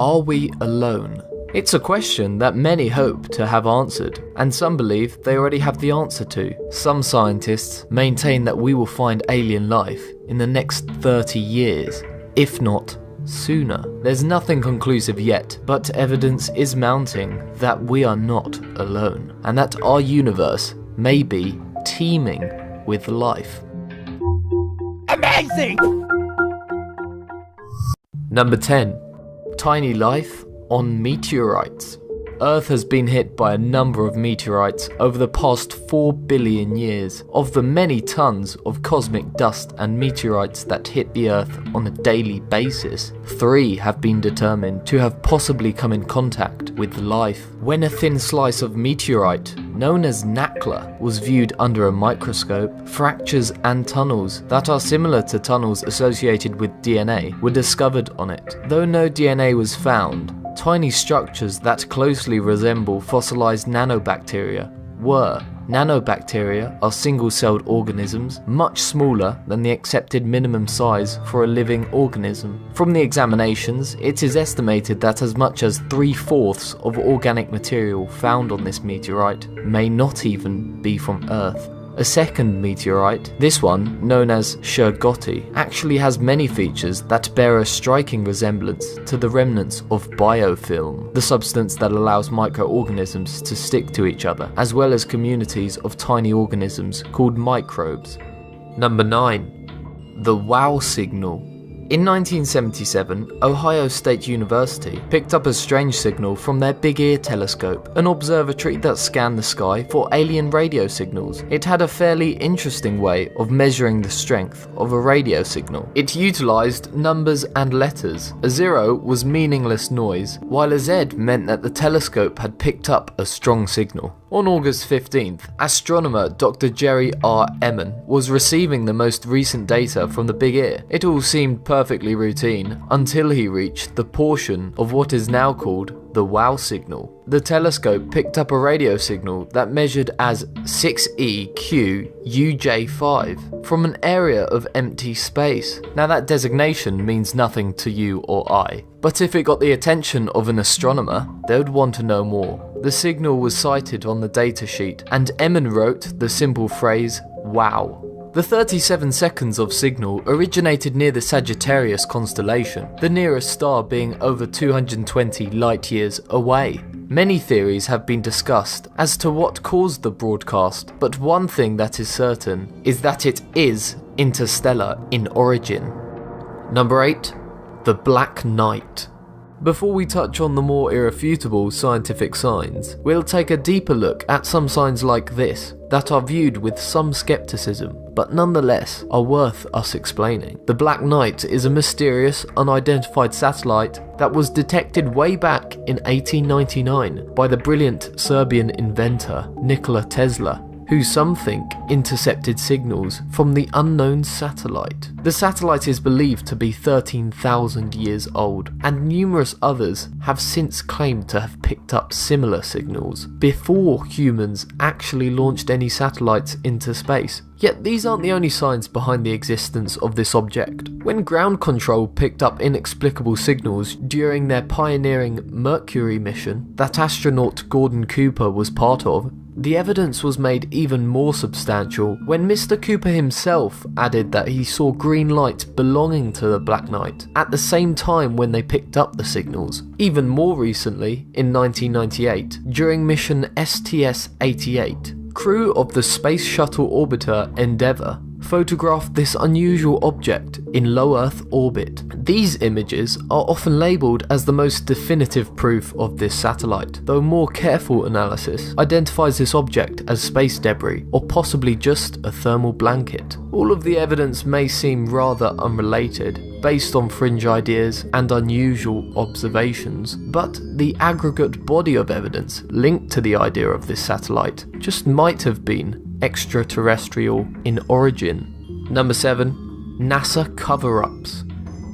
Are we alone? It's a question that many hope to have answered, and some believe they already have the answer to. Some scientists maintain that we will find alien life in the next 30 years, if not sooner. There's nothing conclusive yet, but evidence is mounting that we are not alone, and that our universe may be teeming with life. Amazing! Number 10. Tiny life on meteorites. Earth has been hit by a number of meteorites over the past 4 billion years. Of the many tons of cosmic dust and meteorites that hit the Earth on a daily basis, 3 have been determined to have possibly come in contact with life. When a thin slice of meteorite, known as nacla, was viewed under a microscope, fractures and tunnels that are similar to tunnels associated with DNA were discovered on it. Though no DNA was found, tiny structures that closely resemble fossilized nanobacteria were. Nanobacteria are single-celled organisms, much smaller than the accepted minimum size for a living organism. From the examinations, it is estimated that as much as 3/4 of organic material found on this meteorite may not even be from Earth. A second meteorite, this one known as Shergoti, actually has many features that bear a striking resemblance to the remnants of biofilm, the substance that allows microorganisms to stick to each other, as well as communities of tiny organisms called microbes. Number 9. The WOW signal. In 1977, Ohio State University picked up a strange signal from their Big Ear telescope, an observatory that scanned the sky for alien radio signals. It had a fairly interesting way of measuring the strength of a radio signal. It utilized numbers and letters. A 0 was meaningless noise, while a Z meant that the telescope had picked up a strong signal. On August 15th, astronomer Dr. Jerry R. Emmon was receiving the most recent data from the Big Ear. It all seemed perfectly routine until he reached the portion of what is now called the WOW signal. The telescope picked up a radio signal that measured as 6EQUJ5 from an area of empty space. Now that designation means nothing to you or I, but if it got the attention of an astronomer, they would want to know more. The signal was cited on the datasheet, and Emmon wrote the simple phrase, "Wow." The 37 seconds of signal originated near the Sagittarius constellation, the nearest star being over 220 light years away. Many theories have been discussed as to what caused the broadcast, but one thing that is certain is that it is interstellar in origin. Number 8. The Black Knight. Before we touch on the more irrefutable scientific signs, we'll take a deeper look at some signs like this that are viewed with some skepticism, but nonetheless are worth us explaining. The Black Knight is a mysterious, unidentified satellite that was detected way back in 1899 by the brilliant Serbian inventor Nikola Tesla, who some think intercepted signals from the unknown satellite. The satellite is believed to be 13,000 years old, and numerous others have since claimed to have picked up similar signals before humans actually launched any satellites into space. Yet these aren't the only signs behind the existence of this object. When ground control picked up inexplicable signals during their pioneering Mercury mission that astronaut Gordon Cooper was part of, the evidence was made even more substantial when Mr. Cooper himself added that he saw green light belonging to the Black Knight at the same time when they picked up the signals. Even more recently, in 1998, during mission STS-88, crew of the Space Shuttle Orbiter Endeavour photographed this unusual object in low Earth orbit. These images are often labelled as the most definitive proof of this satellite, though more careful analysis identifies this object as space debris or possibly just a thermal blanket. All of the evidence may seem rather unrelated, based on fringe ideas and unusual observations, but the aggregate body of evidence linked to the idea of this satellite just might have been extraterrestrial in origin. Number 7. NASA cover-ups.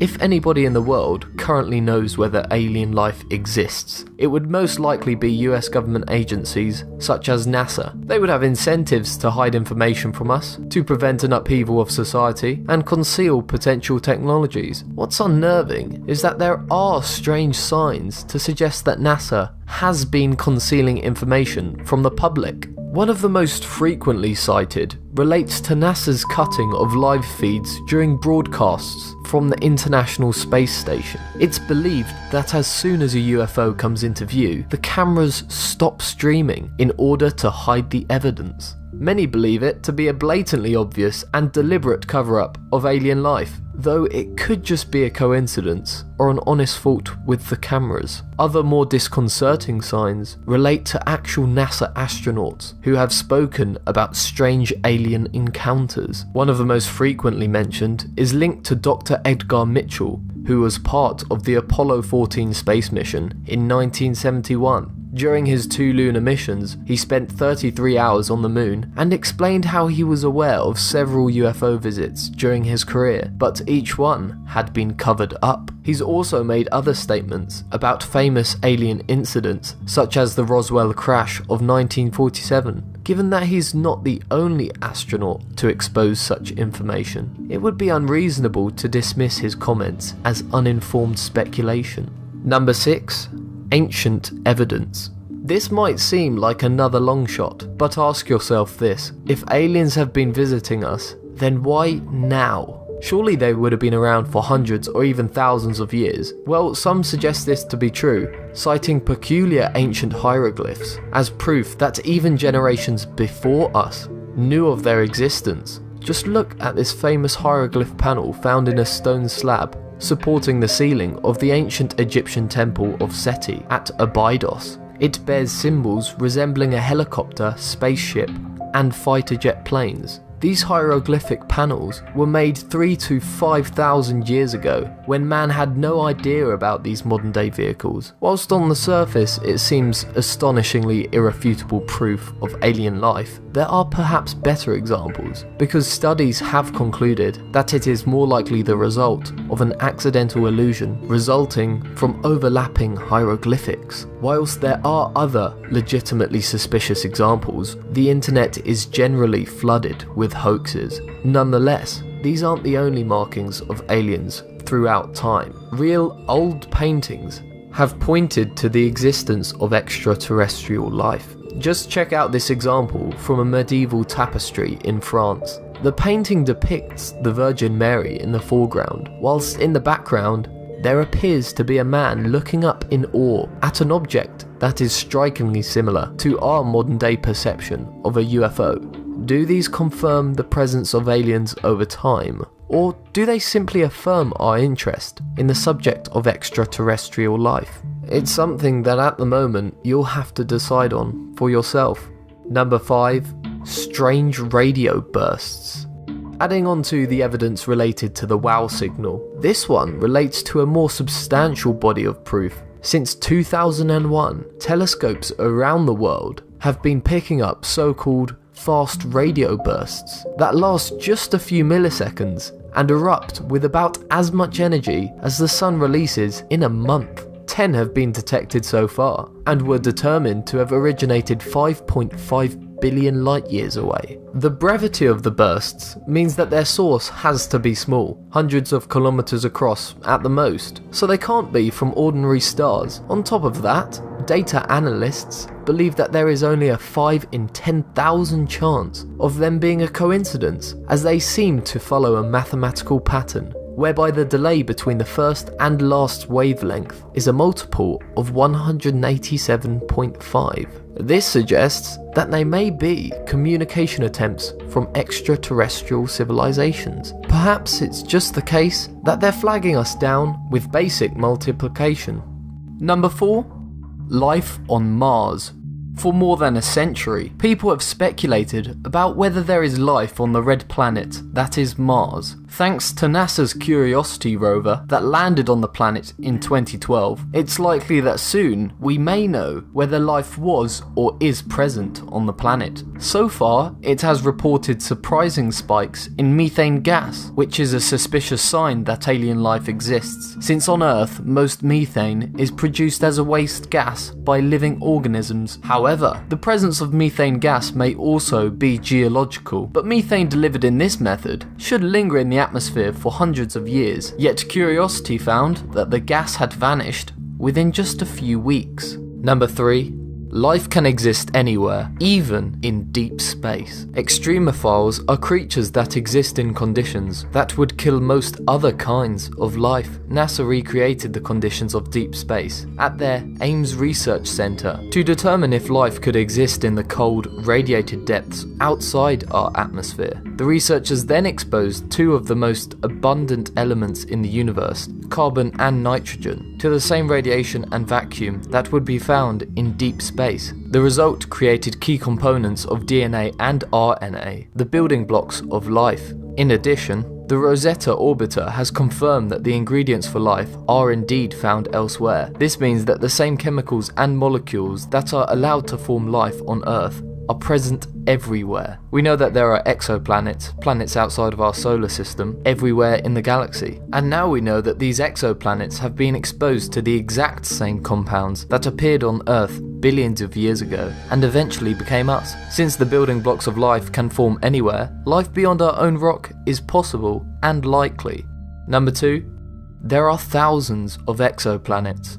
If anybody in the world currently knows whether alien life exists, it would most likely be US government agencies such as NASA. They would have incentives to hide information from us, to prevent an upheaval of society, and conceal potential technologies. What's unnerving is that there are strange signs to suggest that NASA has been concealing information from the public. One of the most frequently cited relates to NASA's cutting of live feeds during broadcasts from the International Space Station. It's believed that as soon as a UFO comes into view, the cameras stop streaming in order to hide the evidence. Many believe it to be a blatantly obvious and deliberate cover-up of alien life, though it could just be a coincidence or an honest fault with the cameras. Other more disconcerting signs relate to actual NASA astronauts who have spoken about strange alien encounters. One of the most frequently mentioned is linked to Dr. Edgar Mitchell, who was part of the Apollo 14 space mission in 1971. During his 2 lunar missions, he spent 33 hours on the moon and explained how he was aware of several UFO visits during his career, but each one had been covered up. He's also made other statements about famous alien incidents, such as the Roswell crash of 1947. Given that he's not the only astronaut to expose such information, it would be unreasonable to dismiss his comments as uninformed speculation. Number 6. Ancient evidence. This might seem like another long shot, but ask yourself this: if aliens have been visiting us, then why now? Surely they would have been around for hundreds or even thousands of years. Well, some suggest this to be true, citing peculiar ancient hieroglyphs as proof that even generations before us knew of their existence. Just look at this famous hieroglyph panel found in a stone slab supporting the ceiling of the ancient Egyptian temple of Seti at Abydos. It bears symbols resembling a helicopter, spaceship, and fighter jet planes. These hieroglyphic panels were made 3,000 to 5,000 years ago, when man had no idea about these modern day vehicles. Whilst on the surface it seems astonishingly irrefutable proof of alien life, there are perhaps better examples, because studies have concluded that it is more likely the result of an accidental illusion resulting from overlapping hieroglyphics. Whilst there are other legitimately suspicious examples, the internet is generally flooded with hoaxes. Nonetheless, these aren't the only markings of aliens throughout time. Real old paintings have pointed to the existence of extraterrestrial life. Just check out this example from a medieval tapestry in France. The painting depicts the Virgin Mary in the foreground, whilst in the background there appears to be a man looking up in awe at an object that is strikingly similar to our modern day perception of a UFO. Do these confirm the presence of aliens over time, or do they simply affirm our interest in the subject of extraterrestrial life? It's something that at the moment you'll have to decide on for yourself. Number 5. Strange radio bursts. Adding on to the evidence related to the WOW signal, this one relates to a more substantial body of proof. Since 2001, telescopes around the world have been picking up so-called fast radio bursts that last just a few milliseconds and erupt with about as much energy as the sun releases in a month. 10 have been detected so far, and were determined to have originated 5.5 billion light years away. The brevity of the bursts means that their source has to be small, hundreds of kilometers across at the most, so they can't be from ordinary stars. On top of that, data analysts believe that there is only a 5 in 10,000 chance of them being a coincidence, as they seem to follow a mathematical pattern, whereby the delay between the first and last wavelength is a multiple of 187.5. This suggests that they may be communication attempts from extraterrestrial civilizations. Perhaps it's just the case that they're flagging us down with basic multiplication. Number 4. Life on Mars. For more than a century, people have speculated about whether there is life on the red planet that is Mars. Thanks to NASA's Curiosity rover that landed on the planet in 2012, it's likely that soon we may know whether life was or is present on the planet. So far, it has reported surprising spikes in methane gas, which is a suspicious sign that alien life exists, since on Earth most methane is produced as a waste gas by living organisms. However, the presence of methane gas may also be geological, but methane delivered in this method should linger in the atmosphere for hundreds of years, yet Curiosity found that the gas had vanished within just a few weeks. Number 3. Life can exist anywhere, even in deep space. Extremophiles are creatures that exist in conditions that would kill most other kinds of life. NASA recreated the conditions of deep space at their Ames Research Center to determine if life could exist in the cold, radiated depths outside our atmosphere. The researchers then exposed two of the most abundant elements in the universe, carbon and nitrogen, to the same radiation and vacuum that would be found in deep space. The result created key components of DNA and RNA, the building blocks of life. In addition, the Rosetta orbiter has confirmed that the ingredients for life are indeed found elsewhere. This means that the same chemicals and molecules that are allowed to form life on Earth are present everywhere. We know that there are exoplanets, planets outside of our solar system, everywhere in the galaxy. And now we know that these exoplanets have been exposed to the exact same compounds that appeared on Earth billions of years ago and eventually became us. Since the building blocks of life can form anywhere, life beyond our own rock is possible and likely. Number 2. There are thousands of exoplanets.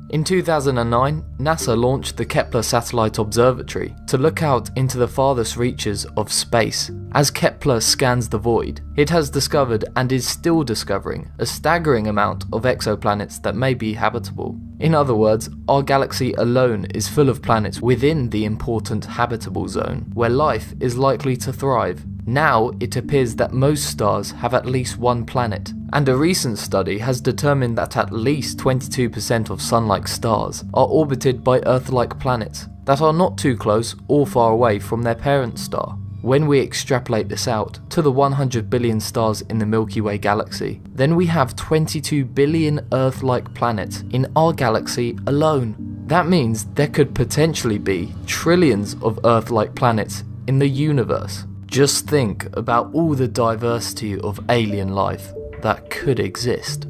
In 2009, NASA launched the Kepler Satellite Observatory to look out into the farthest reaches of space. As Kepler scans the void, it has discovered and is still discovering a staggering amount of exoplanets that may be habitable. In other words, our galaxy alone is full of planets within the important habitable zone, where life is likely to thrive. Now it appears that most stars have at least one planet, and a recent study has determined that at least 22% of Sun-like stars are orbited by Earth-like planets that are not too close or far away from their parent star. When we extrapolate this out to the 100 billion stars in the Milky Way galaxy, then we have 22 billion Earth-like planets in our galaxy alone. That means there could potentially be trillions of Earth-like planets in the universe. Just think about all the diversity of alien life that could exist.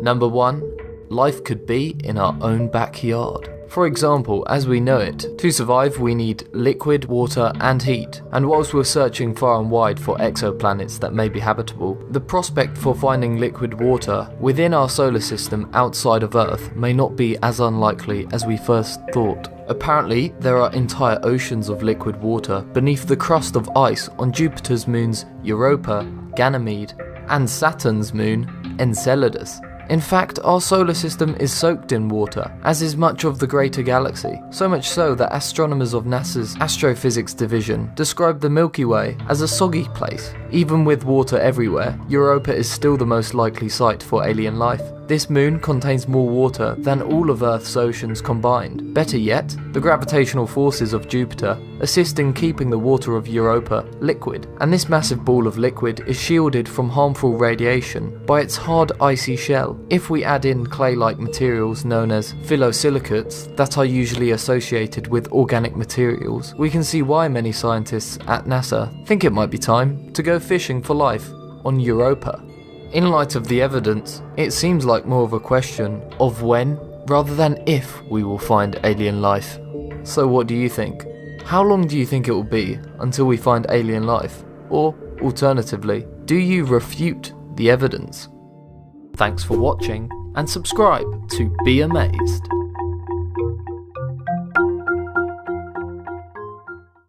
Number 1. Life could be in our own backyard. For example, as we know it, to survive we need liquid, water and heat, and whilst we're searching far and wide for exoplanets that may be habitable, the prospect for finding liquid water within our solar system outside of Earth may not be as unlikely as we first thought. Apparently, there are entire oceans of liquid water beneath the crust of ice on Jupiter's moons Europa, Ganymede, and Saturn's moon Enceladus. In fact, our solar system is soaked in water, as is much of the greater galaxy, so much so that astronomers of NASA's Astrophysics Division describe the Milky Way as a soggy place. Even with water everywhere, Europa is still the most likely site for alien life. This moon contains more water than all of Earth's oceans combined. Better yet, the gravitational forces of Jupiter assist in keeping the water of Europa liquid, and this massive ball of liquid is shielded from harmful radiation by its hard icy shell. If we add in clay-like materials known as phyllosilicates that are usually associated with organic materials, we can see why many scientists at NASA think it might be time to go fishing for life on Europa. In light of the evidence, it seems like more of a question of when rather than if we will find alien life. So what do you think? How long do you think it will be until we find alien life? Or, alternatively, do you refute the evidence? Thanks for watching and subscribe to Be Amazed.